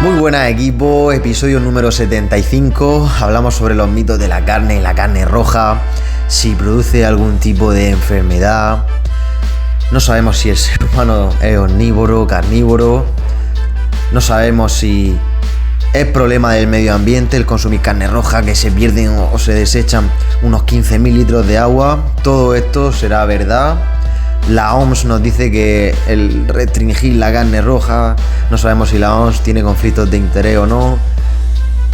Muy buenas equipo, episodio número 75. Hablamos sobre los mitos de la carne roja, si produce algún tipo de enfermedad. No sabemos si el ser humano es omnívoro, carnívoro. No sabemos si es problema del medio ambiente el consumir carne roja, que se pierden o se desechan unos 15.000 litros de agua. Todo esto será verdad. La OMS nos dice que el restringir la carne roja, no sabemos si la OMS tiene conflictos de interés o no.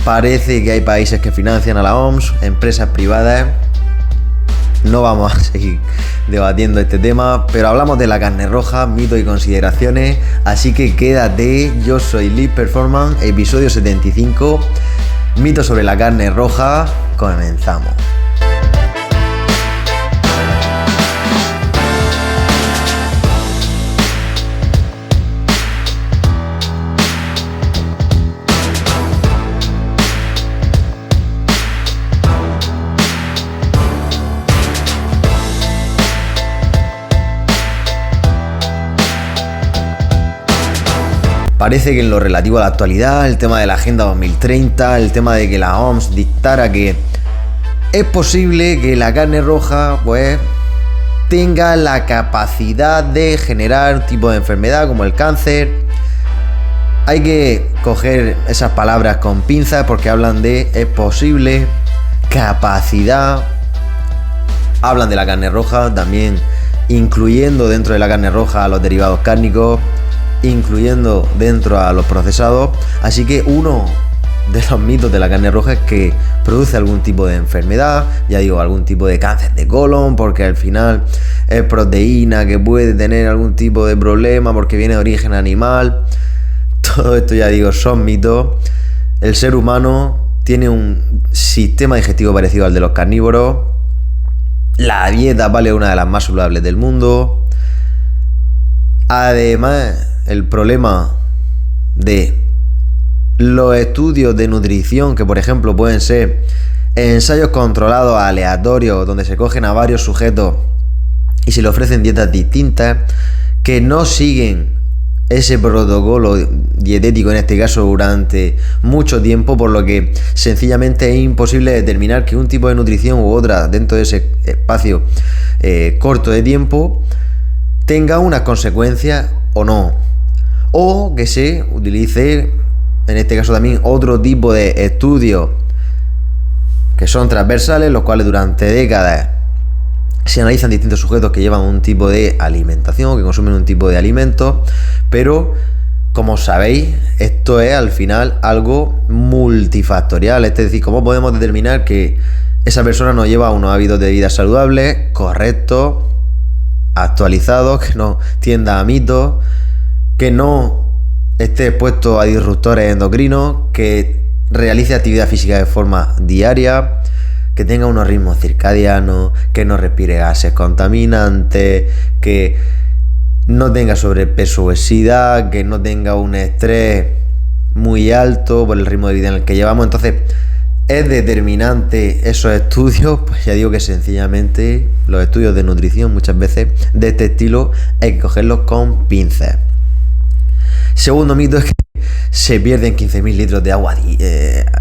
Parece que hay países que financian a la OMS, empresas privadas. No vamos a seguir debatiendo este tema, pero hablamos de la carne roja, mitos y consideraciones, así que quédate. Yo soy Lead Performance, episodio 75, mitos sobre la carne roja. Comenzamos. Parece que en lo relativo a la actualidad, el tema de la Agenda 2030, el tema de que la OMS dictara que es posible que la carne roja pues tenga la capacidad de generar un tipo de enfermedad como el cáncer. Hay que coger esas palabras con pinzas porque hablan de es posible, capacidad. Hablan de la carne roja también, incluyendo dentro de la carne roja a los derivados cárnicos, incluyendo dentro a los procesados. Así que uno de los mitos de la carne roja es que produce algún tipo de enfermedad, ya digo, algún tipo de cáncer de colon, porque al final es proteína que puede tener algún tipo de problema porque viene de origen animal. Todo esto, ya digo, son mitos. El ser humano tiene un sistema digestivo parecido al de los carnívoros. La dieta vale una de las más saludables del mundo. Además, el problema de los estudios de nutrición, que por ejemplo pueden ser ensayos controlados aleatorios, donde se cogen a varios sujetos y se les ofrecen dietas distintas, que no siguen ese protocolo dietético, en este caso durante mucho tiempo, por lo que sencillamente es imposible determinar que un tipo de nutrición u otra dentro de ese espacio corto de tiempo tenga unas consecuencias o no. O que se utilice, en este caso también, otro tipo de estudios que son transversales, los cuales durante décadas se analizan distintos sujetos que llevan un tipo de alimentación, que consumen un tipo de alimentos, pero como sabéis, esto es al final algo multifactorial. Es decir, ¿cómo podemos determinar que esa persona no lleva unos hábitos de vida saludables, correctos, actualizados, que no tienda a mitos, que no esté expuesto a disruptores endocrinos, que realice actividad física de forma diaria, que tenga unos ritmos circadianos, que no respire gases contaminantes, que no tenga sobrepeso o obesidad, que no tenga un estrés muy alto por el ritmo de vida en el que llevamos? Entonces, ¿es determinante esos estudios? Pues ya digo que sencillamente los estudios de nutrición muchas veces de este estilo hay que cogerlos con pinzas. Segundo mito es que se pierden 15.000 litros de agua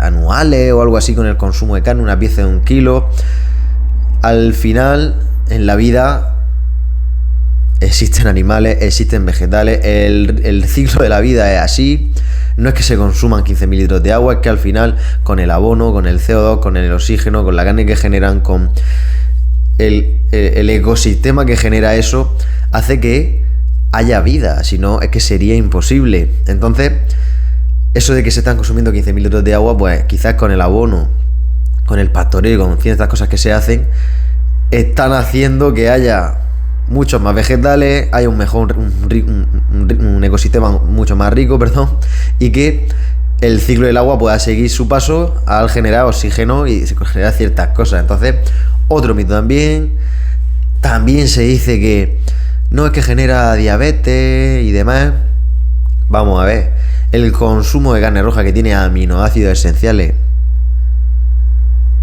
anuales o algo así con el consumo de carne, una pieza de 1 kilo. Al final, en la vida existen animales, existen vegetales, el ciclo de la vida es así. No es que se consuman 15.000 litros de agua, es que al final, con el abono, con el CO2, con el oxígeno, con la carne que generan, con el ecosistema que genera eso, hace que haya vida. Si no, es que sería imposible. Entonces, eso de que se están consumiendo 15.000 litros de agua, pues quizás con el abono, con el pastoreo y con ciertas cosas que se hacen, están haciendo que haya muchos más vegetales, haya un ecosistema mucho más rico, y que el ciclo del agua pueda seguir su paso al generar oxígeno y generar ciertas cosas. Entonces, otro mito también se dice que no, es que genera diabetes y demás. Vamos a ver, el consumo de carne roja, que tiene aminoácidos esenciales,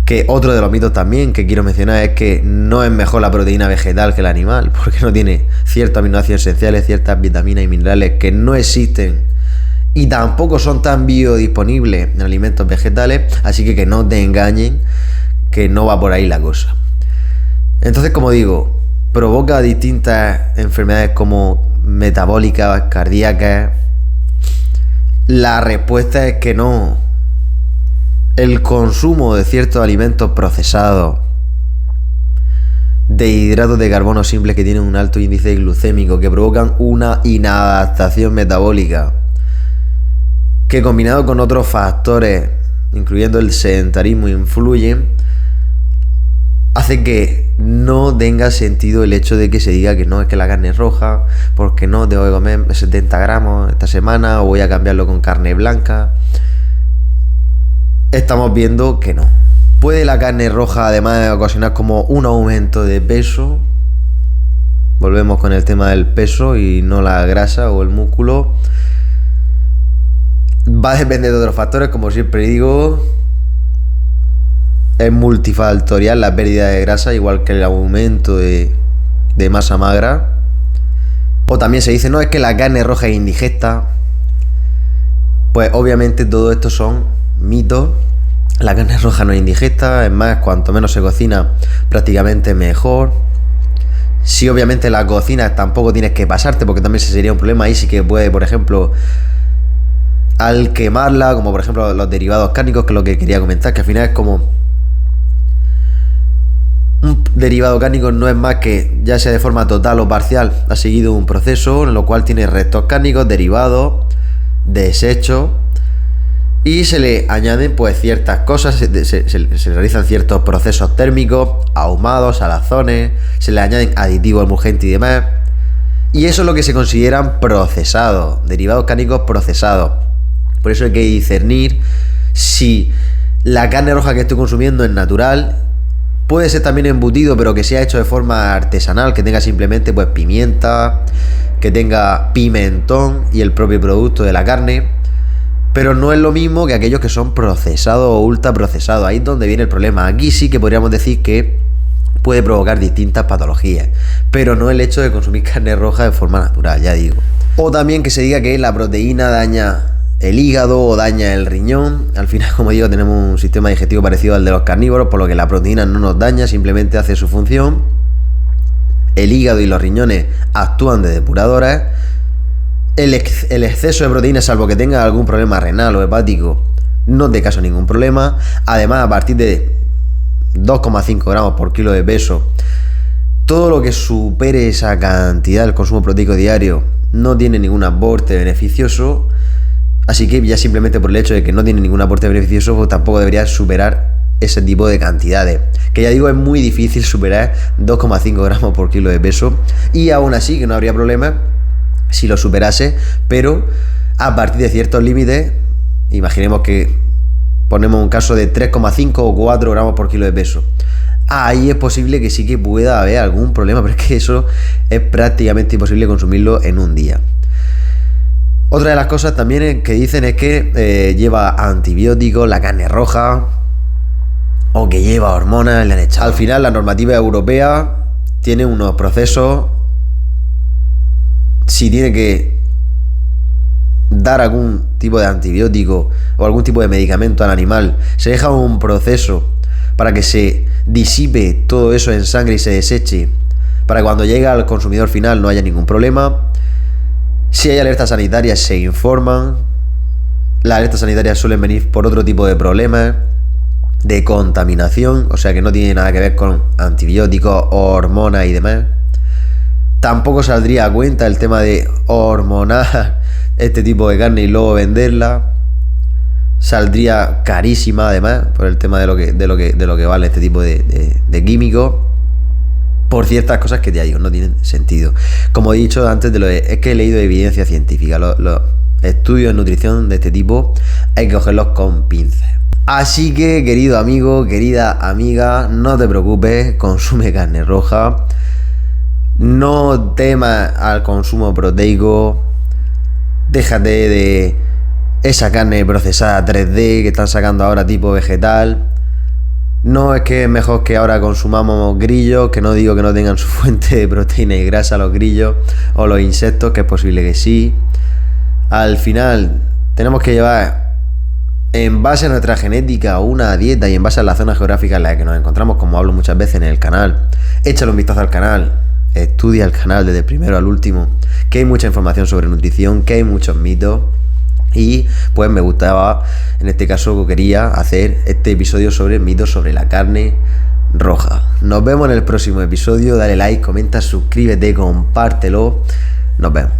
que otro de los mitos también que quiero mencionar es que no es mejor la proteína vegetal que el animal, porque no tiene ciertos aminoácidos esenciales, ciertas vitaminas y minerales que no existen y tampoco son tan biodisponibles en alimentos vegetales, así que no te engañen, que no va por ahí la cosa. Entonces, como digo, provoca distintas enfermedades como metabólicas, cardíacas. La respuesta es que no. El consumo de ciertos alimentos procesados, de hidratos de carbono simples que tienen un alto índice glucémico, que provocan una inadaptación metabólica, que combinado con otros factores, incluyendo el sedentarismo, influyen, hace que no tenga sentido el hecho de que se diga que no, es que la carne es roja, porque no tengo que comer 70 gramos esta semana, o voy a cambiarlo con carne blanca. Estamos viendo que no. ¿Puede la carne roja además ocasionar como un aumento de peso? Volvemos con el tema del peso y no la grasa o el músculo. Va a depender de otros factores, como siempre digo. Es multifactorial la pérdida de grasa, igual que el aumento de masa magra. O también se dice, no, es que la carne roja es indigesta. Pues obviamente todo esto son mitos. La carne roja no es indigesta, es más, cuanto menos se cocina, prácticamente mejor. Si obviamente la cocina tampoco tienes que pasarte, porque también ese sería un problema. Ahí sí que puede, por ejemplo, al quemarla, como por ejemplo los derivados cárnicos, que es lo que quería comentar, que al final es como un derivado cárnico, no es más que, ya sea de forma total o parcial, ha seguido un proceso en lo cual tiene restos cárnicos, derivados, desechos, y se le añaden pues ciertas cosas, se realizan ciertos procesos térmicos, ahumados, salazones, se le añaden aditivos emulgentes y demás, y eso es lo que se consideran procesados, derivados cárnicos procesados. Por eso hay que discernir si la carne roja que estoy consumiendo es natural. Puede ser también embutido, pero que sea hecho de forma artesanal, que tenga simplemente pues pimienta, que tenga pimentón y el propio producto de la carne. Pero no es lo mismo que aquellos que son procesados o ultra procesados. Ahí es donde viene el problema. Aquí sí que podríamos decir que puede provocar distintas patologías, pero no el hecho de consumir carne roja de forma natural, ya digo. O también que se diga que la proteína daña el hígado o daña el riñón. Al final, como digo, tenemos un sistema digestivo parecido al de los carnívoros, por lo que la proteína no nos daña, simplemente hace su función. El hígado y los riñones actúan de depuradores. El exceso de proteína, salvo que tenga algún problema renal o hepático, no te causa ningún problema. Además, a partir de 2,5 gramos por kilo de peso, todo lo que supere esa cantidad del consumo proteico diario no tiene ningún aporte beneficioso. Así que ya simplemente por el hecho de que no tiene ningún aporte beneficioso, pues tampoco debería superar ese tipo de cantidades. Que ya digo, es muy difícil superar 2,5 gramos por kilo de peso, y aún así que no habría problema si lo superase, pero a partir de ciertos límites. Imaginemos que ponemos un caso de 3,5 o 4 gramos por kilo de peso. Ahí es posible que sí que pueda haber algún problema, pero es que eso es prácticamente imposible consumirlo en un día. Otra de las cosas también que dicen es que lleva antibióticos, la carne roja, o que lleva hormonas, le han echado. Al final, la normativa europea tiene unos procesos. Si tiene que dar algún tipo de antibiótico o algún tipo de medicamento al animal, se deja un proceso para que se disipe todo eso en sangre y se deseche, para que cuando llegue al consumidor final no haya ningún problema. Si hay alertas sanitarias, se informan. Las alertas sanitarias suelen venir por otro tipo de problemas, de contaminación, o sea que no tiene nada que ver con antibióticos, hormonas y demás. Tampoco saldría a cuenta el tema de hormonar este tipo de carne y luego venderla. Saldría carísima además por el tema de lo que vale este tipo de químicos, por ciertas cosas que ya digo, no tienen sentido. Como he dicho antes, es que he leído evidencia científica. Los estudios de nutrición de este tipo hay que cogerlos con pinzas. Así que, querido amigo, querida amiga, no te preocupes, consume carne roja. No temas al consumo proteico. Déjate de esa carne procesada 3D que están sacando ahora tipo vegetal. No es que es mejor que ahora consumamos grillos, que no digo que no tengan su fuente de proteína y grasa los grillos o los insectos, que es posible que sí. Al final tenemos que llevar en base a nuestra genética una dieta y en base a la zona geográfica en la que nos encontramos, como hablo muchas veces en el canal. Échale un vistazo al canal, estudia el canal desde el primero al último, que hay mucha información sobre nutrición, que hay muchos mitos. Y pues me gustaba, en este caso quería hacer este episodio sobre mitos sobre la carne roja. Nos vemos en el próximo episodio, dale like, comenta, suscríbete, compártelo. Nos vemos.